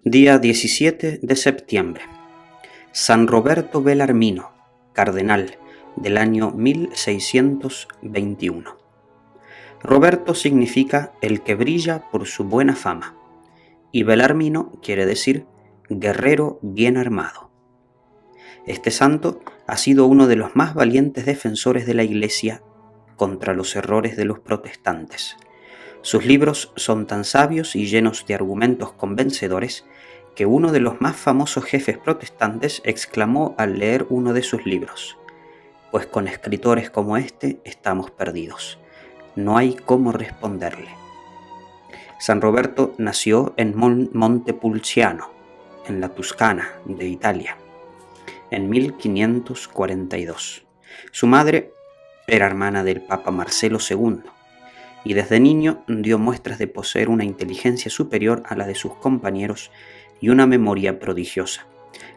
Día 17 de septiembre. San Roberto Belarmino, cardenal, del año 1621. Roberto significa el que brilla por su buena fama, y Belarmino quiere decir guerrero bien armado. Este santo ha sido uno de los más valientes defensores de la Iglesia contra los errores de los protestantes. Sus libros son tan sabios y llenos de argumentos convencedores que uno de los más famosos jefes protestantes exclamó al leer uno de sus libros: «Pues con escritores como este estamos perdidos. No hay cómo responderle». San Roberto nació en Montepulciano, en la Toscana de Italia, en 1542. Su madre era hermana del Papa Marcelo II, y desde niño dio muestras de poseer una inteligencia superior a la de sus compañeros y una memoria prodigiosa.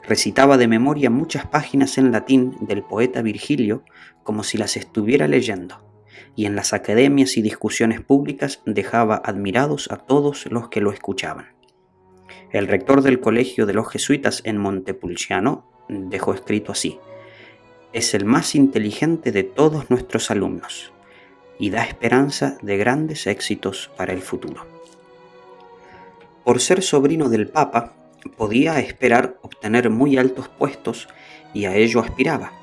Recitaba de memoria muchas páginas en latín del poeta Virgilio como si las estuviera leyendo, y en las academias y discusiones públicas dejaba admirados a todos los que lo escuchaban. El rector del colegio de los jesuitas en Montepulciano dejó escrito así: «Es el más inteligente de todos nuestros alumnos y da esperanza de grandes éxitos para el futuro». Por ser sobrino del Papa, podía esperar obtener muy altos puestos y a ello aspiraba,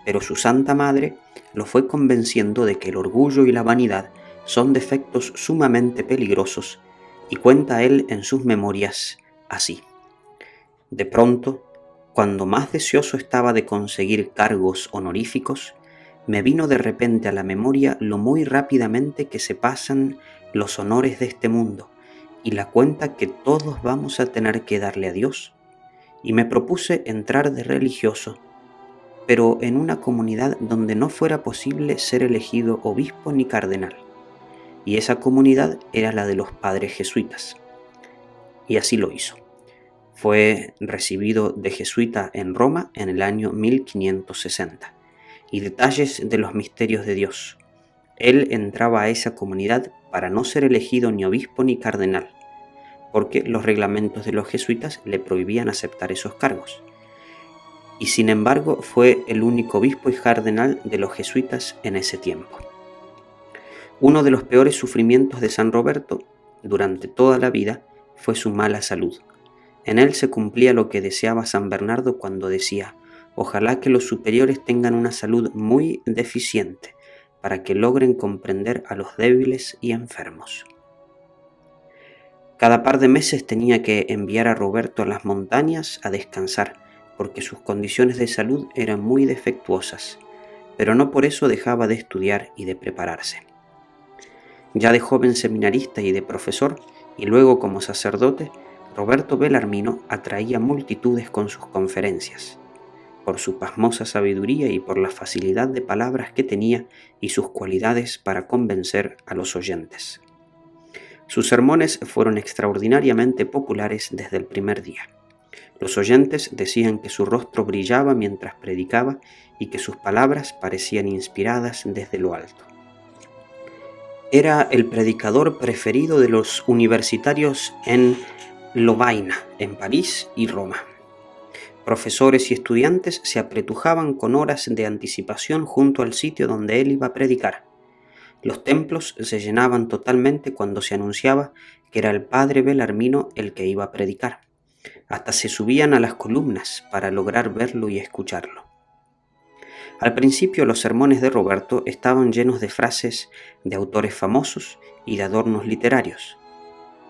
pero su Santa Madre lo fue convenciendo de que el orgullo y la vanidad son defectos sumamente peligrosos, y cuenta él en sus memorias así: «De pronto, cuando más deseoso estaba de conseguir cargos honoríficos, me vino de repente a la memoria lo muy rápidamente que se pasan los honores de este mundo y la cuenta que todos vamos a tener que darle a Dios, y me propuse entrar de religioso, pero en una comunidad donde no fuera posible ser elegido obispo ni cardenal, y esa comunidad era la de los padres jesuitas». Y así lo hizo. Fue recibido de jesuita en Roma en el año 1560. Y detalles de los misterios de Dios. Él entraba a esa comunidad para no ser elegido ni obispo ni cardenal, porque los reglamentos de los jesuitas le prohibían aceptar esos cargos. Y sin embargo fue el único obispo y cardenal de los jesuitas en ese tiempo. Uno de los peores sufrimientos de San Roberto durante toda la vida fue su mala salud. En él se cumplía lo que deseaba San Bernardo cuando decía: «Ojalá que los superiores tengan una salud muy deficiente para que logren comprender a los débiles y enfermos». Cada par de meses tenía que enviar a Roberto a las montañas a descansar, porque sus condiciones de salud eran muy defectuosas, pero no por eso dejaba de estudiar y de prepararse. Ya de joven seminarista y de profesor, y luego como sacerdote, Roberto Belarmino atraía multitudes con sus conferencias, por su pasmosa sabiduría y por la facilidad de palabras que tenía y sus cualidades para convencer a los oyentes. Sus sermones fueron extraordinariamente populares desde el primer día. Los oyentes decían que su rostro brillaba mientras predicaba y que sus palabras parecían inspiradas desde lo alto. Era el predicador preferido de los universitarios en Lovaina, en París y Roma. Profesores y estudiantes se apretujaban con horas de anticipación junto al sitio donde él iba a predicar. Los templos se llenaban totalmente cuando se anunciaba que era el padre Belarmino el que iba a predicar. Hasta se subían a las columnas para lograr verlo y escucharlo. Al principio los sermones de Roberto estaban llenos de frases de autores famosos y de adornos literarios,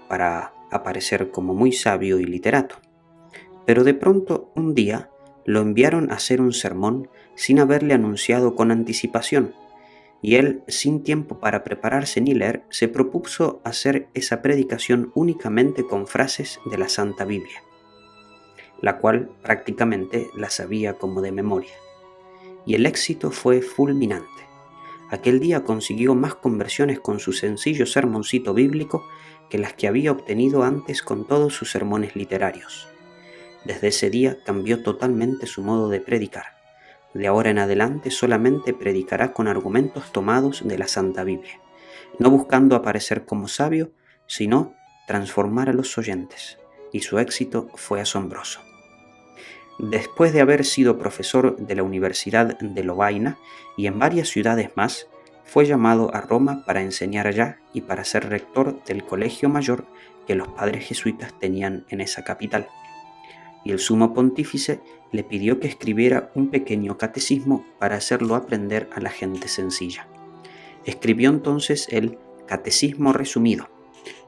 para aparecer como muy sabio y literato. Pero de pronto un día lo enviaron a hacer un sermón sin haberle anunciado con anticipación, y él, sin tiempo para prepararse ni leer, se propuso hacer esa predicación únicamente con frases de la Santa Biblia, la cual prácticamente la sabía como de memoria. Y el éxito fue fulminante. Aquel día consiguió más conversiones con su sencillo sermoncito bíblico que las que había obtenido antes con todos sus sermones literarios. Desde ese día cambió totalmente su modo de predicar. De ahora en adelante solamente predicará con argumentos tomados de la Santa Biblia, no buscando aparecer como sabio, sino transformar a los oyentes, y su éxito fue asombroso. Después de haber sido profesor de la Universidad de Lovaina y en varias ciudades más, fue llamado a Roma para enseñar allá y para ser rector del colegio mayor que los padres jesuitas tenían en esa capital. Y el sumo pontífice le pidió que escribiera un pequeño catecismo para hacerlo aprender a la gente sencilla. Escribió entonces el Catecismo Resumido,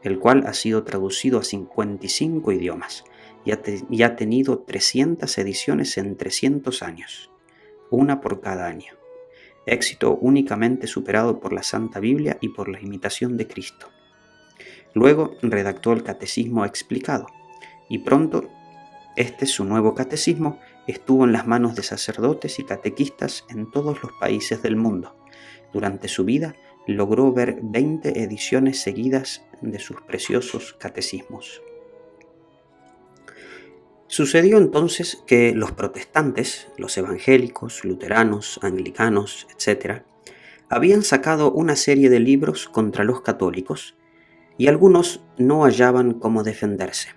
el cual ha sido traducido a 55 idiomas y ha tenido 300 ediciones en 300 años, una por cada año. Éxito únicamente superado por la Santa Biblia y por la imitación de Cristo. Luego redactó el Catecismo Explicado, y pronto su nuevo catecismo estuvo en las manos de sacerdotes y catequistas en todos los países del mundo. Durante su vida logró ver 20 ediciones seguidas de sus preciosos catecismos. Sucedió entonces que los protestantes, los evangélicos, luteranos, anglicanos, etc., habían sacado una serie de libros contra los católicos y algunos no hallaban cómo defenderse.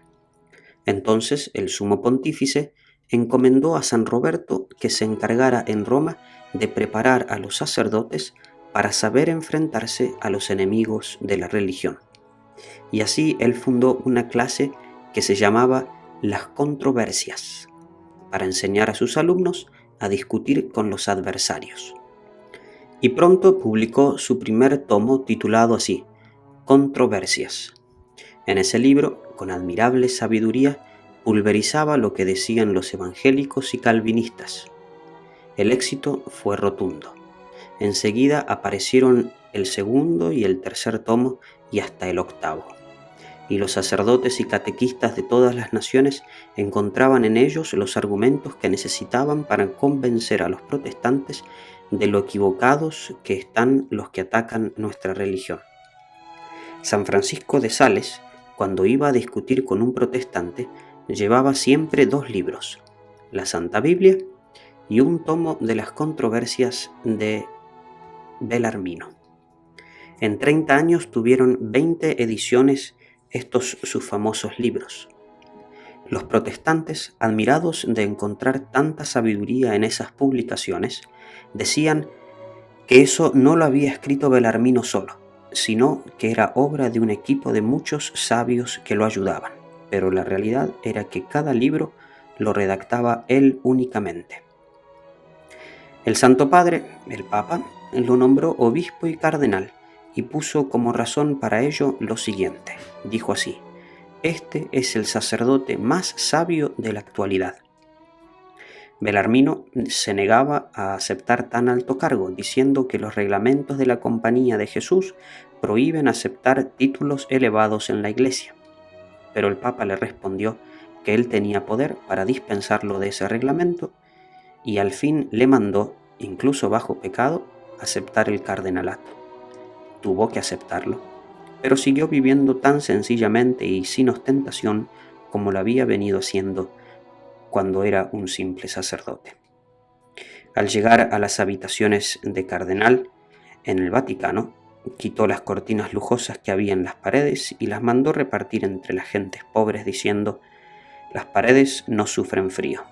Entonces el sumo pontífice encomendó a San Roberto que se encargara en Roma de preparar a los sacerdotes para saber enfrentarse a los enemigos de la religión. Y así él fundó una clase que se llamaba las controversias, para enseñar a sus alumnos a discutir con los adversarios. Y pronto publicó su primer tomo titulado así, Controversias. En ese libro, con admirable sabiduría, pulverizaba lo que decían los evangélicos y calvinistas. El éxito fue rotundo. Enseguida aparecieron el segundo y el tercer tomo y hasta el octavo. Y los sacerdotes y catequistas de todas las naciones encontraban en ellos los argumentos que necesitaban para convencer a los protestantes de lo equivocados que están los que atacan nuestra religión. San Francisco de Sales, cuando iba a discutir con un protestante, llevaba siempre 2 libros, la Santa Biblia y un tomo de las controversias de Belarmino. En 30 años tuvieron 20 ediciones estos sus famosos libros. Los protestantes, admirados de encontrar tanta sabiduría en esas publicaciones, decían que eso no lo había escrito Belarmino solo, sino que era obra de un equipo de muchos sabios que lo ayudaban, pero la realidad era que cada libro lo redactaba él únicamente. El Santo Padre, el Papa, lo nombró obispo y cardenal y puso como razón para ello lo siguiente. Dijo así: este es el sacerdote más sabio de la actualidad. Belarmino se negaba a aceptar tan alto cargo, diciendo que los reglamentos de la Compañía de Jesús prohíben aceptar títulos elevados en la Iglesia. Pero el Papa le respondió que él tenía poder para dispensarlo de ese reglamento y al fin le mandó, incluso bajo pecado, aceptar el cardenalato. Tuvo que aceptarlo, pero siguió viviendo tan sencillamente y sin ostentación como lo había venido haciendo cuando era un simple sacerdote. Al llegar a las habitaciones de cardenal en el Vaticano, quitó las cortinas lujosas que había en las paredes y las mandó repartir entre las gentes pobres, diciendo: las paredes no sufren frío.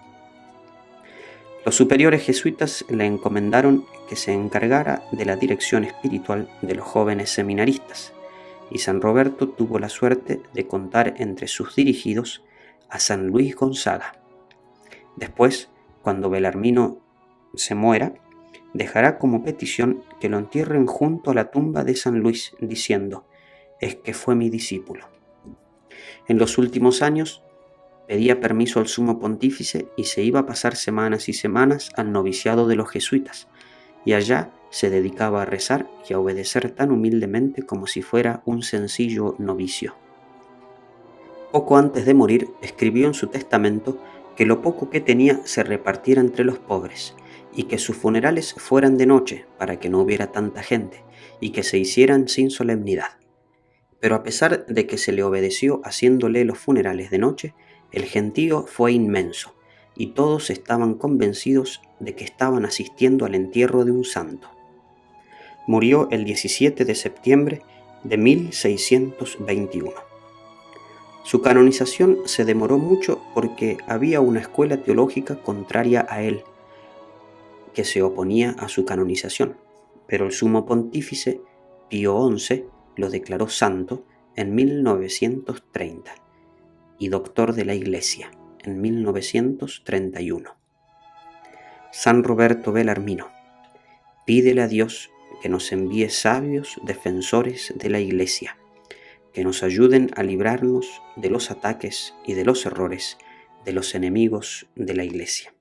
Los superiores jesuitas le encomendaron que se encargara de la dirección espiritual de los jóvenes seminaristas, y San Roberto tuvo la suerte de contar entre sus dirigidos a San Luis Gonzaga. Después, cuando Belarmino se muera, dejará como petición que lo entierren junto a la tumba de San Luis, diciendo: es que fue mi discípulo. En los últimos años pedía permiso al sumo pontífice y se iba a pasar semanas y semanas al noviciado de los jesuitas, y allá se dedicaba a rezar y a obedecer tan humildemente como si fuera un sencillo novicio. Poco antes de morir, escribió en su testamento que lo poco que tenía se repartiera entre los pobres, y que sus funerales fueran de noche para que no hubiera tanta gente, y que se hicieran sin solemnidad. Pero a pesar de que se le obedeció haciéndole los funerales de noche, el gentío fue inmenso, y todos estaban convencidos de que estaban asistiendo al entierro de un santo. Murió el 17 de septiembre de 1621. Su canonización se demoró mucho porque había una escuela teológica contraria a él, que se oponía a su canonización, pero el sumo pontífice Pío XI lo declaró santo en 1930 y doctor de la Iglesia en 1931. San Roberto Belarmino, pídele a Dios que nos envíe sabios defensores de la Iglesia, que nos ayuden a librarnos de los ataques y de los errores de los enemigos de la Iglesia.